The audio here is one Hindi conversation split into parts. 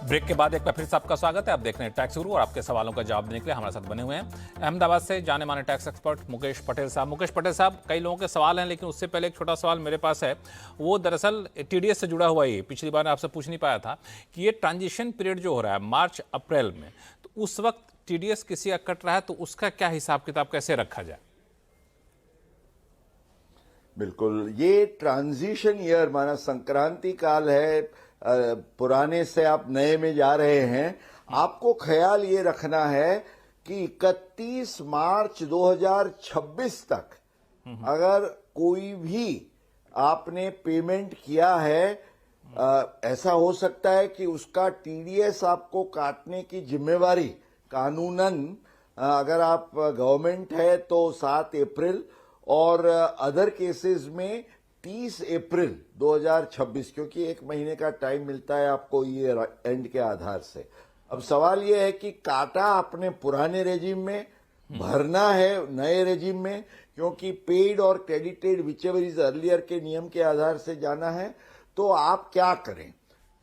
ब्रेक के बाद एक बार फिर से आपका स्वागत है। आप देख रहे हैं टैक्स गुरु और आपके सवालों का जवाब देने के लिए हमारे साथ बने हुए हैं अहमदाबाद से जाने माने टैक्स एक्सपर्ट मुकेश पटेल साहब। मुकेश पटेल साहब, कई लोगों के सवाल हैं, लेकिन उससे पहले एक छोटा सवाल मेरे पास है। वो दरअसल टीडीएस से जुड़ा हुआ ही, पिछली बार आपसे पूछ नहीं पाया था कि ये ट्रांजिशन पीरियड जो हो रहा है मार्च अप्रैल में, तो उस वक्त टीडीएस किसी का कट रहा है तो उसका क्या हिसाब किताब कैसे रखा जाए? बिल्कुल, ये ट्रांजिशन ईयर माना संक्रांति काल है, पुराने से आप नए में जा रहे हैं। आपको ख्याल ये रखना है कि 31 मार्च 2026 तक अगर कोई भी आपने पेमेंट किया है, ऐसा हो सकता है कि उसका टीडीएस आपको काटने की जिम्मेवारी कानूनन, अगर आप गवर्नमेंट है तो 7 अप्रैल और अदर केसेस में 30 अप्रैल 2026, क्योंकि एक महीने का टाइम मिलता है आपको ये एंड के आधार से। अब सवाल ये है कि काटा आपने पुराने रेजिम में, भरना है नए रेजिम में, क्योंकि पेड और क्रेडिटेड विचएवर इज अर्लियर के नियम के आधार से जाना है, तो आप क्या करें?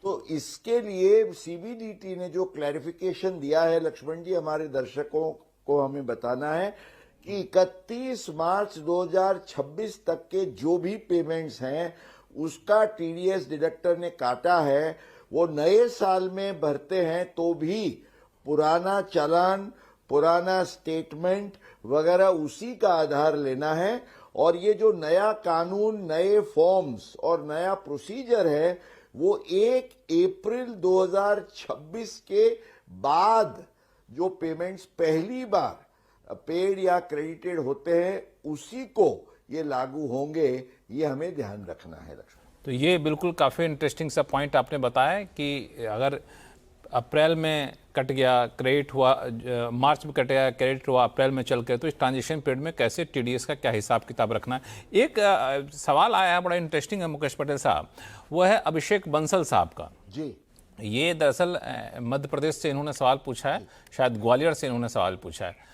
तो इसके लिए सीबीडीटी ने जो क्लैरिफिकेशन दिया है लक्ष्मण जी, हमारे दर्शकों को हमें बताना है कि 31 मार्च 2026 तक के जो भी पेमेंट्स हैं उसका टीडीएस डिडक्टर ने काटा है, वो नए साल में भरते हैं तो भी पुराना चालान, पुराना स्टेटमेंट वगैरह उसी का आधार लेना है। और ये जो नया कानून, नए फॉर्म्स और नया प्रोसीजर है वो 1 अप्रैल 2026 के बाद जो पेमेंट्स पहली बार पेड या क्रेडिटेड होते हैं उसी को ये लागू होंगे, ये हमें ध्यान रखना है लक्ष्मण। तो ये बिल्कुल काफ़ी इंटरेस्टिंग सा पॉइंट आपने बताया कि अगर अप्रैल में कट गया क्रेडिट हुआ, मार्च में कट गया क्रेडिट हुआ, अप्रैल में चल के, तो इस ट्रांजिशन पीरियड में कैसे टीडीएस का क्या हिसाब किताब रखना है। एक सवाल आया है, बड़ा इंटरेस्टिंग है मुकेश पटेल साहब, वो है अभिषेक बंसल साहब का जी। ये दरअसल मध्य प्रदेश से इन्होंने सवाल पूछा है, शायद ग्वालियर से इन्होंने सवाल पूछा है।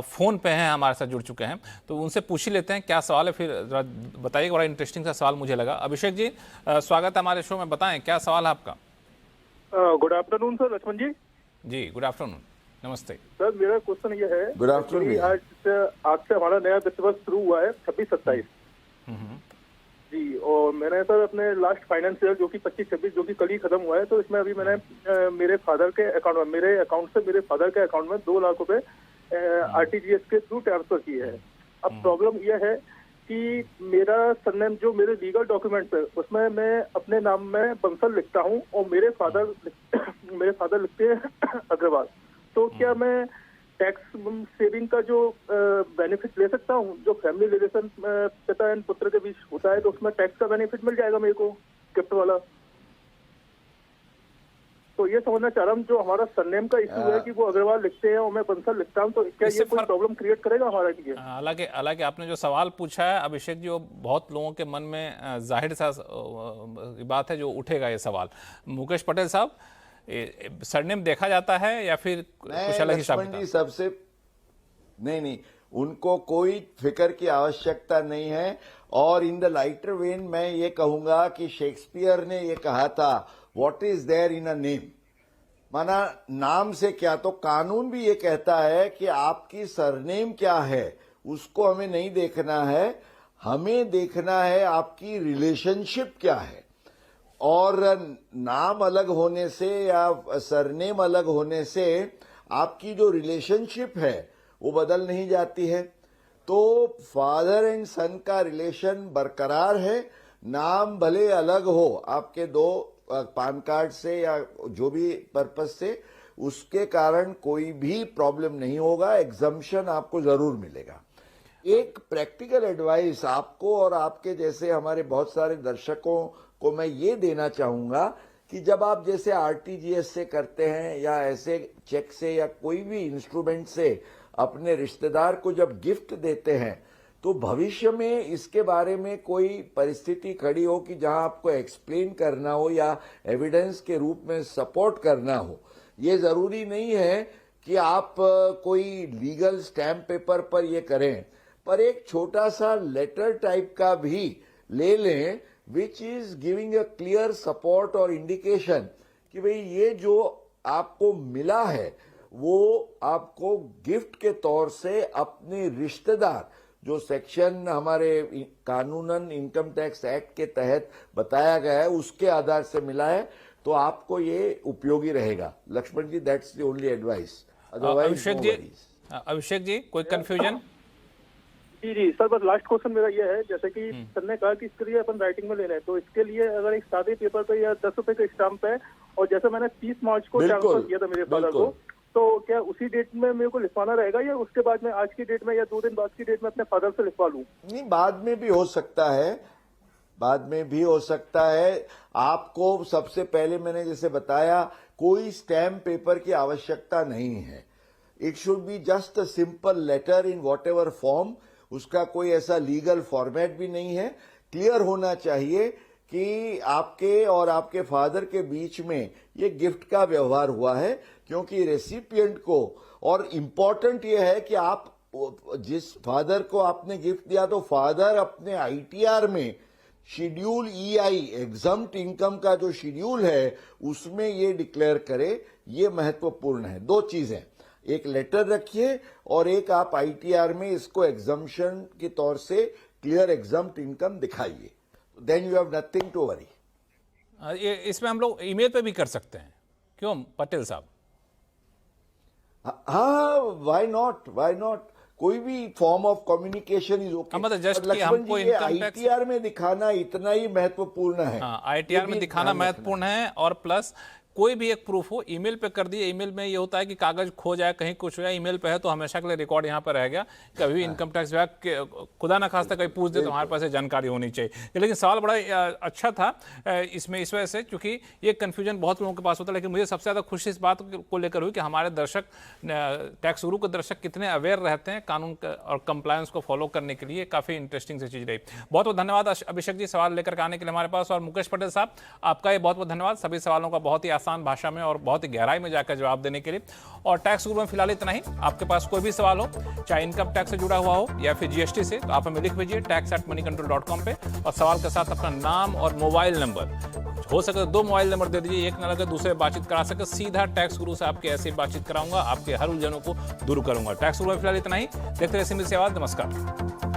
फ़ोन पे हैं, हमारे साथ जुड़ चुके हैं, तो उनसे पूछ ही लेते हैं क्या सवाल है, फिर बताइए। बड़ा इंटरेस्टिंग सा सवाल मुझे लगा। अभिषेक जी, स्वागत है हमारे शो में, बताएं क्या सवाल है आपका। गुड आफ्टरनून सर लक्ष्मण जी। जी गुड आफ्टरनून, नमस्ते सर। मेरा क्वेश्चन ये है, गुड आफ्टरनून। आज से हमारा नया वित्त वर्ष शुरू हुआ है 26-27 जी, और मैंने सर अपने लास्ट फाइनेंस ईयर जो कि 25-26 जो कि कल ही खत्म हुआ है, तो इसमें अभी मैंने मेरे फादर के अकाउंट में, मेरे अकाउंट से मेरे फादर के अकाउंट में 2 लाख रुपए आरटीजीएस के थ्रू ट्रांसफर किए हैं। अब प्रॉब्लम यह है कि मेरा सरनेम जो मेरे लीगल डॉक्यूमेंट है उसमें मैं अपने नाम में बंसल लिखता हूं और मेरे फादर लिखते हैं अग्रवाल। तो क्या मैं टैक्स सेविंग का जो बेनिफिट ले सकता हूं, जो फैमिली रिलेशन पिता एंड पुत्र के बीच होता है, तो उसमें टैक्स का बेनिफिट मिल जाएगा मेरे को, गिफ्ट वाला? तो ये समझना चाह रहा हूँ, जो हमारा सरनेम का इशू है कि वो अग्रवाल लिखते हैं और मैं बंसल लिखता हूँ, तो क्या ये कोई प्रॉब्लम क्रिएट करेगा हमारे लिए? हालांकि आपने जो सवाल पूछा है अभिषेक जी, वो बहुत लोगों के मन में जाहिर सा बात है जो उठेगा ये सवाल। मुकेश पटेल साहब, सरनेम देखा जाता है या फिर कुछ अलग हिसाब किताब? सबसे नहीं, उनको कोई फिक्र की आवश्यकता नहीं है। और इन द लाइटर वेन मैं ये कहूंगा कि शेक्सपियर ने ये कहा था, what is there in a name, माना नाम से क्या। तो कानून भी ये कहता है कि आपकी सरनेम क्या है उसको हमें नहीं देखना है, हमें देखना है आपकी रिलेशनशिप क्या है। और नाम अलग होने से या सरनेम अलग होने से आपकी जो रिलेशनशिप है वो बदल नहीं जाती है। तो फादर एंड सन का रिलेशन बरकरार है, नाम भले अलग हो आपके 2 पान कार्ड से या जो भी पर्पज से, उसके कारण कोई भी प्रॉब्लम नहीं होगा, एग्जम्पशन आपको जरूर मिलेगा। एक प्रैक्टिकल एडवाइस आपको और आपके जैसे हमारे बहुत सारे दर्शकों को मैं ये देना चाहूंगा कि जब आप जैसे आरटीजीएस से करते हैं या ऐसे चेक से या कोई भी इंस्ट्रूमेंट से अपने रिश्तेदार को जब गिफ्ट देते हैं, तो भविष्य में इसके बारे में कोई परिस्थिति खड़ी हो कि जहां आपको एक्सप्लेन करना हो या एविडेंस के रूप में सपोर्ट करना हो, ये जरूरी नहीं है कि आप कोई लीगल स्टैम्प पेपर पर ये करें, पर एक छोटा सा लेटर टाइप का भी ले लें, which is giving a clear support और इंडिकेशन कि भाई ये जो आपको मिला है वो आपको गिफ्ट के तौर से अपने रिश्तेदार, जो सेक्शन हमारे कानूनन इनकम टैक्स एक्ट के तहत बताया गया है उसके आधार से मिला है, तो आपको ये उपयोगी रहेगा। Lakshman ji, that's the only advice, otherwise no worries. Abhishek ji, कोई कंफ्यूजन? जी सर, बस लास्ट क्वेश्चन मेरा ये है, जैसे कि सर ने कहा कि इसके लिए अपन राइटिंग में लेना है, तो इसके लिए अगर एक सादे पेपर पे या 10 रुपए का स्टाम्प है, और जैसे मैंने 30 मार्च को ट्रांसफर किया था मेरे फादर को, तो क्या उसी डेट में मेरे को लिखवाना रहेगा या उसके बाद में आज की डेट में या 2 दिन बाद की डेट में अपने फादर से लिखवा लूं? नहीं, बाद में भी हो सकता है, बाद में भी हो सकता है। आपको सबसे पहले मैंने जैसे बताया, कोई स्टैम्प पेपर की आवश्यकता नहीं है। It should be just a simple letter in whatever form. उसका कोई ऐसा लीगल फॉर्मेट भी नहीं है। क्लियर होना चाहिए कि आपके और आपके फादर के बीच में ये गिफ्ट का व्यवहार हुआ है, क्योंकि रेसिपिएंट को, और इम्पॉर्टेंट ये है कि आप जिस फादर को आपने गिफ्ट दिया, तो फादर अपने आईटीआर में शेड्यूल EI एग्जम्प्ट इनकम का जो शेड्यूल है उसमें ये डिक्लेयर करे। ये महत्वपूर्ण है। 2 चीजें, एक लेटर रखिए और एक आप आईटीआर में इसको एग्जम्पशन के तौर से क्लियर एग्जम्प्ट इनकम दिखाइए। Then you have nothing to worry. इसमें हम लोग ईमेल पे भी कर सकते हैं, क्यों पटेल साहब? हाँ, व्हाई नॉट, कोई भी form of communication is okay. मतलब जस्ट कि हमको इनकम टैक्स आईटीआर में दिखाना इतना ही महत्वपूर्ण है। हाँ, आईटीआर में दिखाना महत्वपूर्ण है, और प्लस कोई भी एक प्रूफ हो, ईमेल पे कर दिए। ईमेल में ये होता है कि कागज खो जाए, कहीं कुछ हो जाए, ईमेल पे है तो हमेशा के लिए रिकॉर्ड यहाँ पर रह गया। कभी भी इनकम टैक्स विभाग खुदा ना खास्ता कहीं पूछ दे तो हमारे पास जानकारी होनी चाहिए। लेकिन सवाल बड़ा अच्छा था इसमें, इस वजह से क्योंकि ये कन्फ्यूजन बहुत लोगों के पास होता है। लेकिन मुझे सबसे ज़्यादा खुशी इस बात को लेकर हुई कि हमारे दर्शक, टैक्स गुरु के दर्शक कितने अवेयर रहते हैं कानून और कंप्लायंस को फॉलो करने के लिए। काफ़ी इंटरेस्टिंग सी चीज़ रही। बहुत बहुत धन्यवाद अभिषेक जी सवाल लेकर के आने के लिए हमारे पास। और मुकेश पटेल साहब, आपका ये बहुत बहुत धन्यवाद सभी सवालों का बहुत ही आसान भाषा में और बहुत ही गहराई में जाकर जवाब देने के लिए। और टैक्स गुरु में फिलहाल इतना ही। आपके पास कोई भी सवाल हो, चाहे इनकम टैक्स से जुड़ा हुआ हो या फिर जीएसटी से, तो आप हमें लिख भेजिए tax@moneycontrol.com पे, और सवाल के साथ अपना नाम और मोबाइल नंबर, हो सके तो 2 मोबाइल नंबर दे दीजिए, एक न लगे दूसरे बातचीत करा सके। सीधा टैक्स गुरु से आपके ऐसे बातचीत कराऊंगा, आपके हर उलझनों को दूर करूंगा। टैक्स गुरु में फिलहाल इतना ही। देखते रहिए सिंपल सी आवाज। नमस्कार।